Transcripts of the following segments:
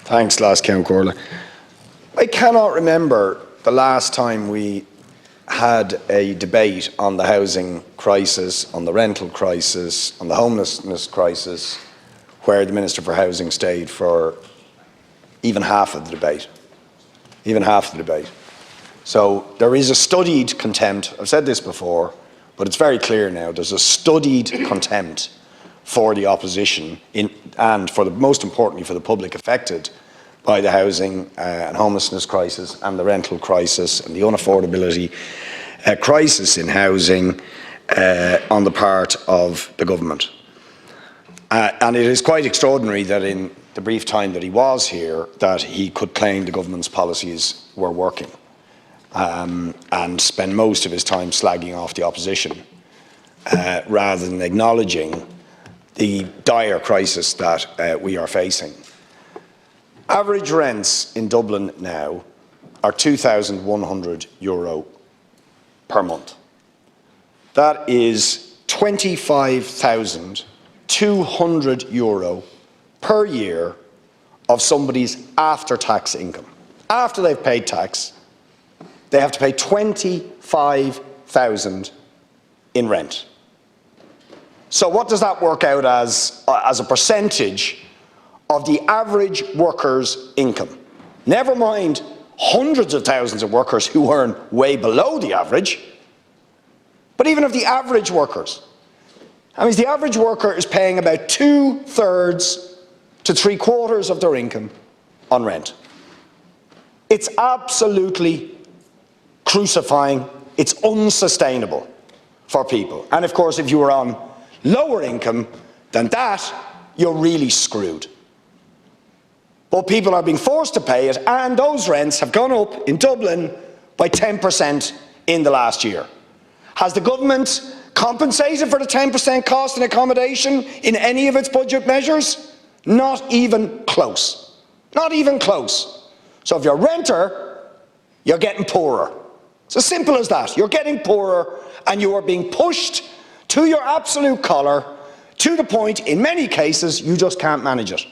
Thanks, Last Count Corla. I cannot remember the last time we had a debate on the housing crisis, on the rental crisis, on the homelessness crisis, where the Minister for Housing stayed for even half of the debate. Even half the debate. So there is a studied contempt. I've said this before, but it's very clear now. There's a studied contempt for the opposition and for the, most importantly, for the public affected by the housing and homelessness crisis and the rental crisis and the unaffordability crisis in housing on the part of the government. And it is quite extraordinary that in the brief time that he was here, that he could claim the government's policies were working and spend most of his time slagging off the opposition rather than acknowledging the dire crisis that we are facing. Average rents in Dublin now are €2,100 per month. That is €25,200 per year of somebody's after-tax income. After they've paid tax, they have to pay €25,000 in rent. So what does that work out as a percentage of the average worker's income? Never mind hundreds of thousands of workers who earn way below the average, but even of the average workers. That means the average worker is paying about 2/3 to 3/4 of their income on rent. It's absolutely crucifying. It's unsustainable for people. And of course, if you were on lower income than that, you're really screwed. But people are being forced to pay it, and those rents have gone up in Dublin by 10% in the last year. Has the government compensated for the 10% cost and accommodation in any of its budget measures? Not even close. Not even close. So if you're a renter, you're getting poorer. It's as simple as that. You're getting poorer, and you are being pushed to your absolute collar, to the point, in many cases, you just can't manage it.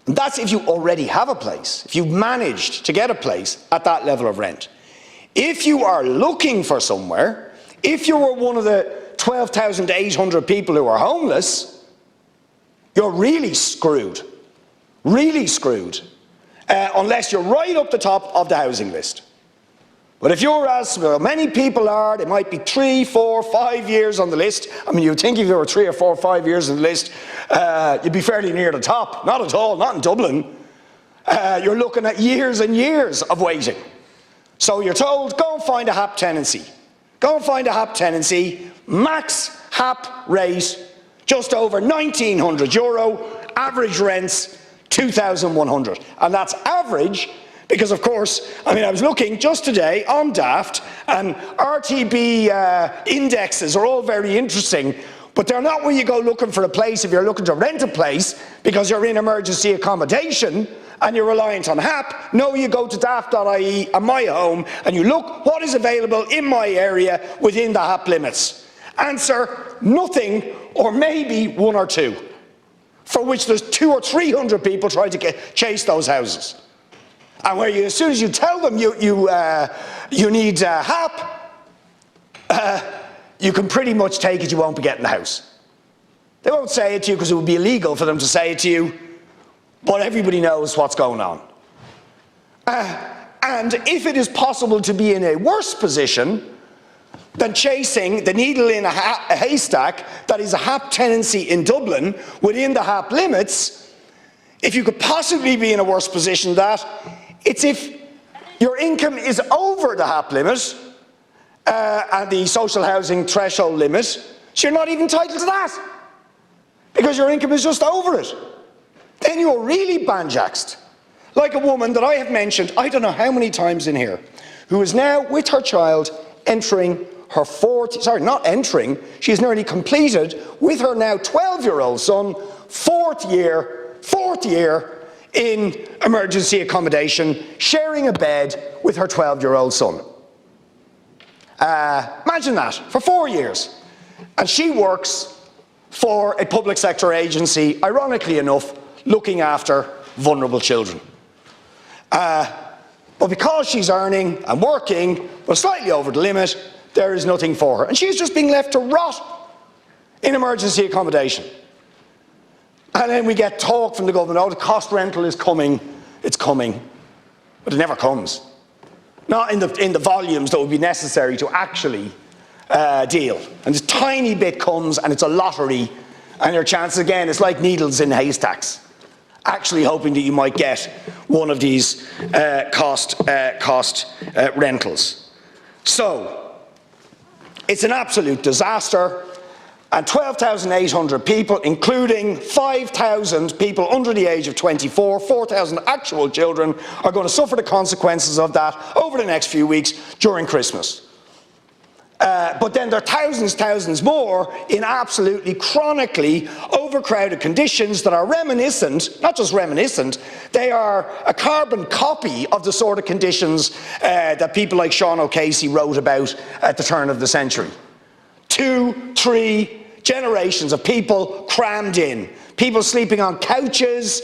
That's if you already have a place, if you've managed to get a place at that level of rent. If you are looking for somewhere, if you were one of the 12,800 people who are homeless, you're really screwed. Really screwed. Unless you're right up the top of the housing list. But if you're, as many people are, they might be 3, 4, 5 years on the list. I mean, you'd think if you were 3 or 4 or 5 years on the list, you'd be fairly near the top. Not at all, not in Dublin. You're looking at years and years of waiting. So you're told, go and find a HAP tenancy. Go and find a HAP tenancy, max HAP rate, just over €1,900, average rents, 2,100. And that's average, because of course, I mean, I was looking just today on Daft, and RTB indexes are all very interesting, but they're not where you go looking for a place if you're looking to rent a place because you're in emergency accommodation and you're reliant on HAP. No, you go to daft.ie and My Home and you look what is available in my area within the HAP limits. Answer, nothing, or maybe 1 or 2, for which there's 200 or 300 people trying to chase those houses. And where you, as soon as you tell them you need HAP, you can pretty much take it you won't be getting the house. They won't say it to you because it would be illegal for them to say it to you, but everybody knows what's going on. And if it is possible to be in a worse position than chasing the needle in a haystack that is a HAP tenancy in Dublin within the HAP limits, if you could possibly be in a worse position than that, it's if your income is over the HAP limit and the social housing threshold limit, so you're not even entitled to that because your income is just over it. Then you're really banjaxed. Like a woman that I have mentioned, I don't know how many times in here, who is now with her child entering her she's nearly completed with her now 12-year-old son, fourth year in emergency accommodation, sharing a bed with her 12-year-old son. Imagine that, for 4 years. And she works for a public sector agency, ironically enough, looking after vulnerable children. But because she's earning and working, but slightly over the limit, there is nothing for her. And she's just being left to rot in emergency accommodation. And then we get talk from the government, oh, the cost rental is coming, it's coming. But it never comes. Not in the volumes that would be necessary to actually deal. And this tiny bit comes and it's a lottery, and your chances again, it's like needles in haystacks. Actually hoping that you might get one of these cost rentals. So, it's an absolute disaster, and 12,800 people, including 5,000 people under the age of 24, 4,000 actual children, are going to suffer the consequences of that over the next few weeks during Christmas. But then there are thousands more in absolutely chronically overcrowded conditions that are reminiscent, not just reminiscent, they are a carbon copy of the sort of conditions that people like Sean O'Casey wrote about at the turn of the century. 2, 3 generations of people crammed in. People sleeping on couches,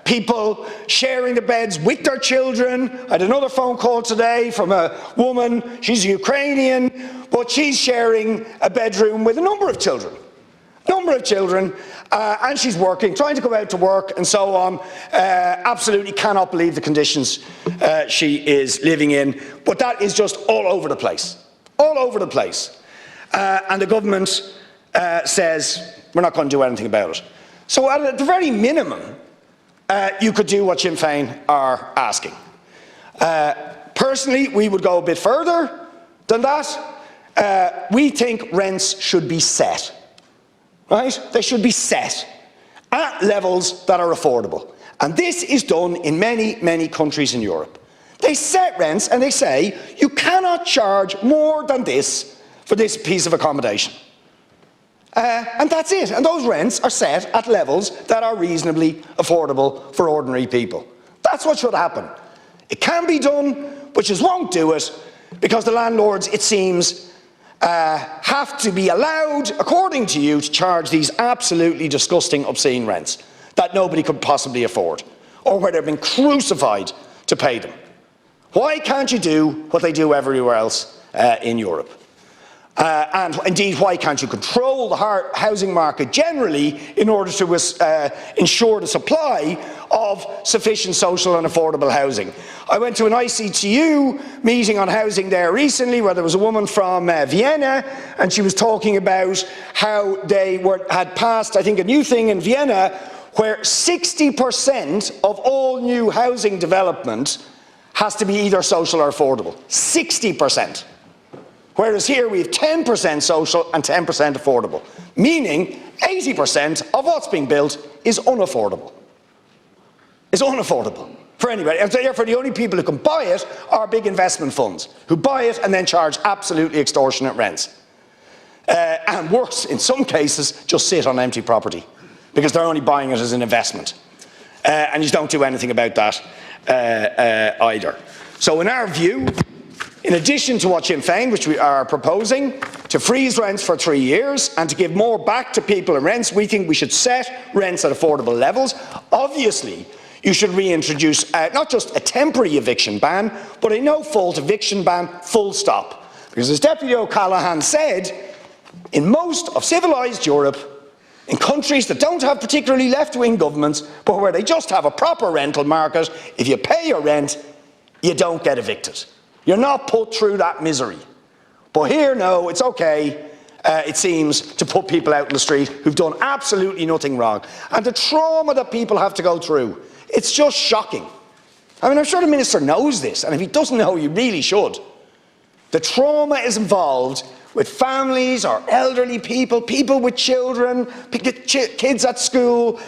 people sharing the beds with their children. I had another phone call today from a woman, she's Ukrainian, but she's sharing a bedroom with a number of children. And she's working, trying to go out to work and so on. Absolutely cannot believe the conditions she is living in. But that is just all over the place. All over the place. And the government says, we're not going to do anything about it. So at the very minimum, you could do what Sinn Féin are asking. Personally, we would go a bit further than that. We think rents should be set. Right? They should be set at levels that are affordable. And this is done in many countries in Europe. They set rents and they say, you cannot charge more than this for this piece of accommodation. And that's it. And those rents are set at levels that are reasonably affordable for ordinary people. That's what should happen. It can be done, but just won't do it because the landlords, it seems, have to be allowed, according to you, to charge these absolutely disgusting, obscene rents that nobody could possibly afford, or where they've been crucified to pay them. Why can't you do what they do everywhere else in Europe? And indeed, why can't you control the housing market generally in order to ensure the supply of sufficient social and affordable housing? I went to an ICTU meeting on housing there recently where there was a woman from Vienna, and she was talking about how they had passed, I think, a new thing in Vienna where 60% of all new housing development has to be either social or affordable. 60%. Whereas here we have 10% social and 10% affordable, meaning 80% of what's being built is unaffordable. It's unaffordable for anybody. And therefore the only people who can buy it are big investment funds, who buy it and then charge absolutely extortionate rents. And worse, in some cases, just sit on empty property, because they're only buying it as an investment. And you don't do anything about that either. So in our view, in addition to what Sinn Féin, which we are proposing, to freeze rents for 3 years and to give more back to people in rents, we think we should set rents at affordable levels. Obviously, you should reintroduce not just a temporary eviction ban, but a no-fault eviction ban, full stop. Because as Deputy O'Callaghan said, in most of civilised Europe, in countries that don't have particularly left-wing governments, but where they just have a proper rental market, if you pay your rent, you don't get evicted. You're not put through that misery. But here, no, it's okay, it seems, to put people out in the street who've done absolutely nothing wrong. And the trauma that people have to go through, it's just shocking. I mean, I'm sure the Minister knows this, and if he doesn't know, he really should. The trauma is involved with families or elderly people, people with children, kids at school,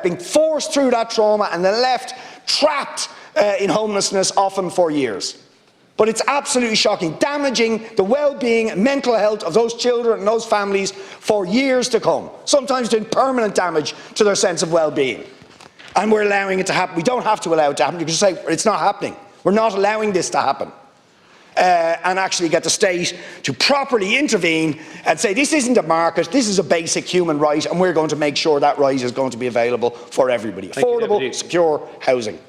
being forced through that trauma and then left trapped in homelessness, often for years. But it's absolutely shocking, damaging the well-being and mental health of those children and those families for years to come, sometimes doing permanent damage to their sense of well-being. And we're allowing it to happen. We don't have to allow it to happen. You can just say, it's not happening. We're not allowing this to happen. and actually get the state to properly intervene and say this isn't a market, this is a basic human right, and we're going to make sure that right is going to be available for everybody. Affordable, secure housing.